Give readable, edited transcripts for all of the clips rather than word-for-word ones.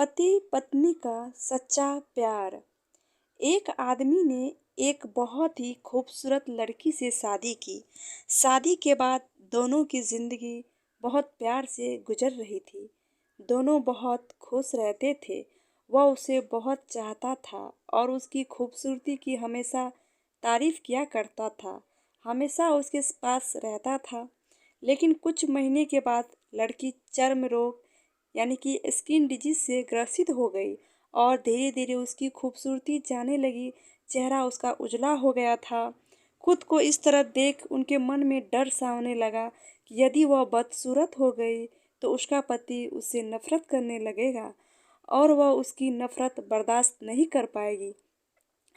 पति पत्नी का सच्चा प्यार। एक आदमी ने एक बहुत ही खूबसूरत लड़की से शादी की। शादी के बाद दोनों की जिंदगी बहुत प्यार से गुजर रही थी। दोनों बहुत खुश रहते थे। वह उसे बहुत चाहता था और उसकी खूबसूरती की हमेशा तारीफ किया करता था। हमेशा उसके पास रहता था। लेकिन कुछ महीने के बाद लड़की चर्म रोग यानी कि स्किन डिजीज से ग्रसित हो गई और धीरे धीरे उसकी खूबसूरती जाने लगी। चेहरा उसका उजला हो गया था। खुद को इस तरह देख उनके मन में डर सा होने लगा कि यदि वह बदसूरत हो गई तो उसका पति उससे नफरत करने लगेगा और वह उसकी नफरत बर्दाश्त नहीं कर पाएगी।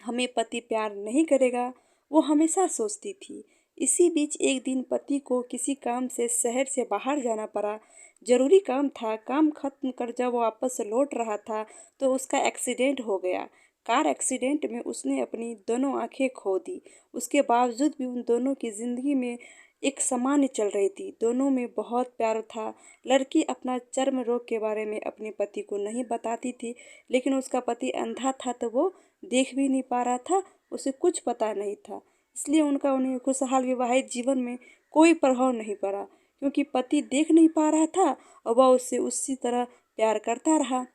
हमें पति प्यार नहीं करेगा, वो हमेशा सोचती थी। इसी बीच एक दिन पति को किसी काम से शहर से बाहर जाना पड़ा। जरूरी काम था। काम खत्म कर जब वो वापस लौट रहा था तो उसका एक्सीडेंट हो गया। कार एक्सीडेंट में उसने अपनी दोनों आंखें खो दी। उसके बावजूद भी उन दोनों की जिंदगी में एक सामान्य चल रही थी। दोनों में बहुत प्यार था। लड़की अपना चर्म रोग के बारे में अपने पति को नहीं बताती थी, लेकिन उसका पति अंधा था तो वो देख भी नहीं पा रहा था। उसे कुछ पता नहीं था। इसलिए उन्हें खुशहाल विवाहित जीवन में कोई प्रभाव नहीं पड़ा, क्योंकि पति देख नहीं पा रहा था और वह उससे उसी तरह प्यार करता रहा।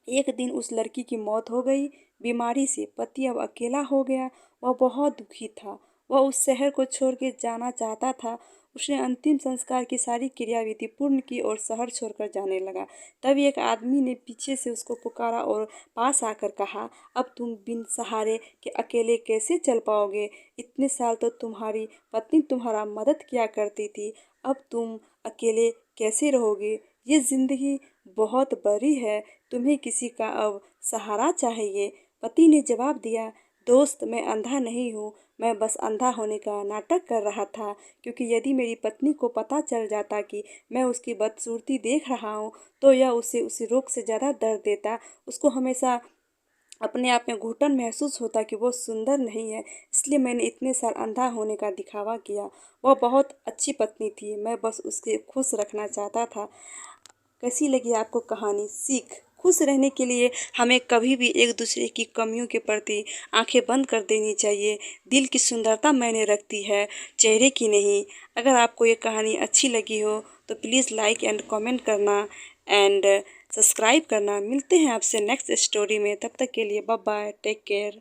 एक दिन उस लड़की की मौत हो गई बीमारी से। पति अब अकेला हो गया। वह बहुत दुखी था। वह उस शहर को छोड़ के जाना चाहता था। उसने अंतिम संस्कार की सारी क्रियाविधि पूर्ण की और शहर छोड़कर जाने लगा। तभी एक आदमी ने पीछे से उसको पुकारा और पास आकर कहा, अब तुम बिन सहारे के अकेले कैसे चल पाओगे? इतने साल तो तुम्हारी पत्नी तुम्हारा मदद किया करती थी, अब तुम अकेले कैसे रहोगे? ये जिंदगी बहुत बड़ी है, तुम्हें किसी का अब सहारा चाहिए। पति ने जवाब दिया, दोस्त मैं अंधा नहीं हूँ, मैं बस अंधा होने का नाटक कर रहा था, क्योंकि यदि मेरी पत्नी को पता चल जाता कि मैं उसकी बदसूरती देख रहा हूँ तो यह उसे उसी रोग से ज़्यादा दर्द देता। उसको हमेशा अपने आप में घुटन महसूस होता कि वो सुंदर नहीं है, इसलिए मैंने इतने साल अंधा होने का दिखावा किया। वह बहुत अच्छी पत्नी थी, मैं बस उसके खुश रखना चाहता था। कैसी लगी आपको कहानी? सीख। खुश रहने के लिए हमें कभी भी एक दूसरे की कमियों के प्रति आंखें बंद कर देनी चाहिए। दिल की सुंदरता मायने रखती है, चेहरे की नहीं। अगर आपको ये कहानी अच्छी लगी हो तो प्लीज़ लाइक एंड कमेंट करना एंड सब्सक्राइब करना। मिलते हैं आपसे नेक्स्ट स्टोरी में। तब तक के लिए बाय बाय, टेक केयर।